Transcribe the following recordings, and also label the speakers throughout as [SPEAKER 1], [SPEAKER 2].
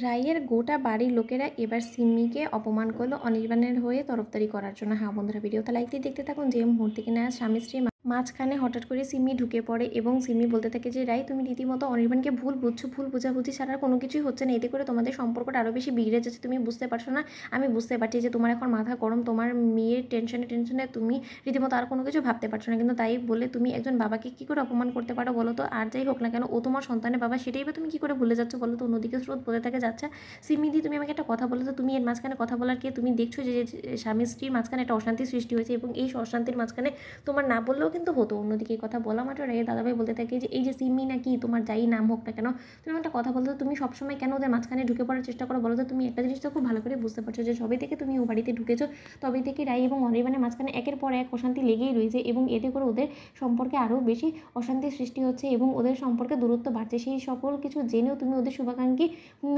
[SPEAKER 1] রাইয়ের গোটা বাড়ির লোকেরা এবার সিম্মিকে অপমান করলো অনির্বাণের হয়ে তরফদারি করার জন্য। হ্যাঁ বন্ধুরা, ভিডিওটা লাইক দিয়ে দেখতে থাকুন। যে মুহূর্তে কিনা স্বামী স্ত্রী মাঝখানে হঠাৎ করে সিম্মি ঢুকে পড়ে এবং সিম্মি বলতে থাকে যে রাই, তুমি রীতিমতো অনির্বাণকে ভুল বুঝছো, ভুল বোঝাবুঝি ছাড়া আর কোনো কিছুই হচ্ছে না, এতে করে তোমাদের সম্পর্কটা আরও বেশি বিগড়ে যাচ্ছে। তুমি বুঝতে পারছো না? আমি বুঝতে পারছি যে তোমার এখন মাথা গরম, তোমার মেয়ের টেনশনে তুমি রীতিমতো আর কোনো কিছু ভাবতে পারছো না, কিন্তু তাই বলে তুমি একজন বাবাকে কী করে অপমান করতে পারো বলো তো? আর যাই হোক না কেন, ও তোমার সন্তানের বাবা, সেটাই বা তুমি কী করে ভুলে যাচ্ছ বলো তো? অন্যদিকে স্রোত বলে থাকে যাচ্ছে, সিমিদি তুমি আমাকে একটা কথা বলো তো, তুমি এর মাঝখানে কথা বলার কে? তুমি দেখছো যে স্বামী স্ত্রীর মাঝখানে একটা অশান্তি সৃষ্টি হয়েছে এবং এই অশান্তির মাঝখানে তোমার না বললেও কিন্তু হতো। অন্যদিকে এই কথা বলা মাত্র রায়ের দাদাভাই বলতে থাকে যে এই যে সিমি নাকি তোমার যাই নাম হোক না কেন, তুমি একটা কথা বলতো, তুমি সবসময় কেন ওদের মাঝখানে ঢুকে পড়ার চেষ্টা করো বলো তো? তুমি একটা জিনিস তো খুব ভালো করে বুঝতে পারছো যে সবে থেকে তুমি ও বাড়িতে ঢুকেছো তবেই থেকে রাই এবং অনির্বাণের মাঝখানে একের পর এক অশান্তি লেগেই রয়েছে এবং এতে করে ওদের সম্পর্কে আরও বেশি অশান্তির সৃষ্টি হচ্ছে এবং ওদের সম্পর্কে দূরত্ব বাড়ছে। সেই সকল কিছু জেনেও তুমি ওদের শুভাকাঙ্ক্ষী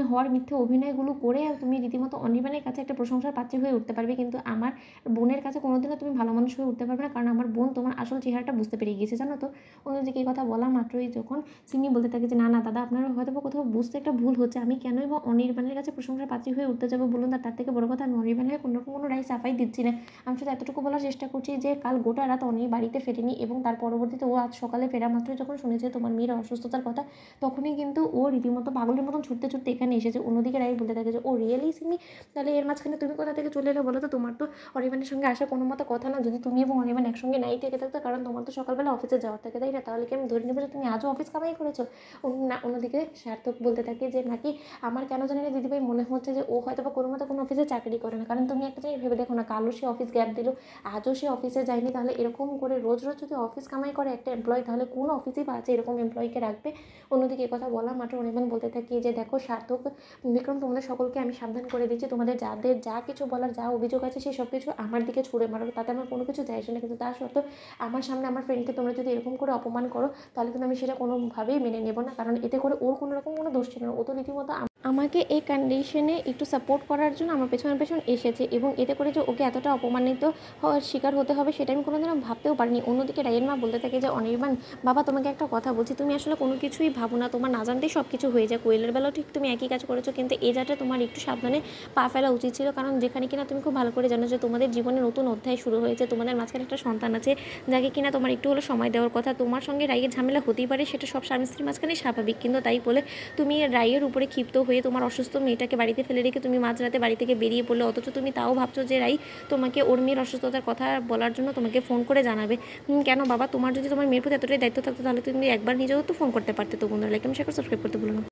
[SPEAKER 1] হওয়ার মিথ্যে অভিনয়গুলো করে তুমি রীতিমতো অনির্বাণের কাছে একটা প্রশংসার পাত্রী হয়ে উঠতে পারবে, কিন্তু আমার বোনের কাছে কোনোদিনও তুমি ভালো মানুষ হয়ে উঠতে পারবে না, কারণ আমার বোন তোমার আসল চেহারাটা বুঝতে পেরে গিয়েছে, জানো তো? অন্যদিকে এই কথা বলা মাত্রই যখন সিমি বলতে থাকে যে না না দাদা, আপনারা হয়তো কোথাও বুঝতে একটা ভুল হচ্ছে, আমি কেনই বা অনির্বাণের কাছে প্রশংসার পাত্রী হয়ে উঠতে যাবো বলুন? তার থেকে বড় কথা, আমি অনির্বাণের কোনোরকম কোনো রাই সাফাই দিচ্ছি না। আমি শুধু এতটুকু বলার চেষ্টা করছি যে কাল গোটা রাত অনির বাড়িতে ফেরেনি এবং তার পরবর্তীতে ও আজ সকালে ফেরা মাত্রই যখন শুনেছে তোমার মেয়ের অসুস্থতার কথা, তখনই কিন্তু ও রীতিমতো পাগলের মতন ছুটতে ছুটতে এখানে এসেছে। অন্যদিকে রাই বলতে থাকে যে ও রিয়েলি সিমি, তাহলে এর মাঝখানে তুমি কোথা থেকে চলে এলে বলো তো? তোমার তো অনির্বাণের সঙ্গে আসা কোনো মতো কথা না, যদি তুমি এবং অনির্বাণ একসঙ্গে নাই থেকে থাকতো, কারণ তোমার তো সকালবেলা অফিসে যাওয়ার থাকে তাই না? তাহলে কি আমি ধরে নেবো যে তুমি আজও অফিস কামাই করেছো? না। অন্যদিকে সার্থক বলতে থাকে যে নাকি আমার কেন জানি না দিদিভাই মনে হচ্ছে যে ও হয়তো বা কোনো মতো কোনো অফিসে চাকরি করে না, কারণ তুমি একটা জিনিস ভেবে দেখো না, কালও সে অফিস গ্যাপ দিল, আজও সে অফিসে যায়নি, তাহলে এরকম করে রোজ রোজ যদি অফিস কামাই করে একটা এমপ্লয়ি, তাহলে কোন অফিসেই বা আছে এরকম এমপ্লয়িকে রাখবে? অন্যদিকে কথা বলা মাত্র অনির্বাণ বলতে থাকি যে দেখো সার্থক, বিক্রম, তোমাদের সকলকে আমি সাবধান করে দিচ্ছি, তোমাদের যাদের যা কিছু বলার, যা অভিযোগ আছে সেই সব কিছু আমার দিকে ছুড়ে মারো, তাতে আমার কোনো কিছু যায় আসে না, কিন্তু তা সত্ত্বেও আমার সামনে আমার ফ্রেন্ডকে তোমরা যদি এরকম করে অপমান করো, তাহলে কিন্তু আমি সেটা কোনোভাবেই মেনে নেব না, কারণ এতে করে ওর কোনো রকম কোনো দোষ ছিল না। ও তো রীতিমতো আমাকে এই কন্ডিশনে একটু সাপোর্ট করার জন্য আমার পেছন এসেছে এবং এতে করে যে ওকে এতটা অপমানিত হওয়ার শিকার হতে হবে সেটা আমি কোনোদিনও ভাবতেও পারিনি। অন্যদিকে রায়ের মা বলতে থাকে যে অনির্বাণ বাবা, তোমাকে একটা কথা বলছি, তুমি আসলে কোনো কিছুই ভাবো না, তোমার না জানতেই সব কিছু হয়ে যায়। কোয়েলের বেলাও ঠিক তুমি একই কাজ করেছো, কিন্তু এই জায়গাটা তোমার একটু সাবধানে পা ফেলা উচিত ছিল, কারণ যেখানে কিনা তুমি খুব ভালো করে জানো যে তোমাদের জীবনে নতুন অধ্যায় শুরু হয়েছে, তোমাদের মাঝখানে একটা সন্তান আছে যাকে কিনা তোমার একটু হলো সময় দেওয়ার কথা। তোমার সঙ্গে রায়ের ঝামেলা হতেই পারে, সেটা সব স্বামী স্ত্রীর মাঝখানে স্বাভাবিক, কিন্তু তাই বলে তুমি রায়ের উপরে ক্ষিপ্ত হয়ে তোমার অসুস্থ মেয়েটাকে বাড়িতে ফেলে রেখে তুমি মাঝরাতে বাড়ি থেকে বেরিয়ে পড়লে, অথচ তুমি তাও ভাবছো যে রাই তোমাকে ওর মেয়ের অসুস্থতার কথা বলার জন্য তোমাকে ফোন করে জানাবে। কেন বাবা, তোমার যদি তোমার মেয়ের প্রতি এতটাই দায়িত্ব থাকতো তাহলে তুমি একবার নিজেও তো ফোন করতে পারতে। তো বন্ধুরা, লাইক এবং শেয়ার সাবস্ক্রাইব করতে ভুলো না।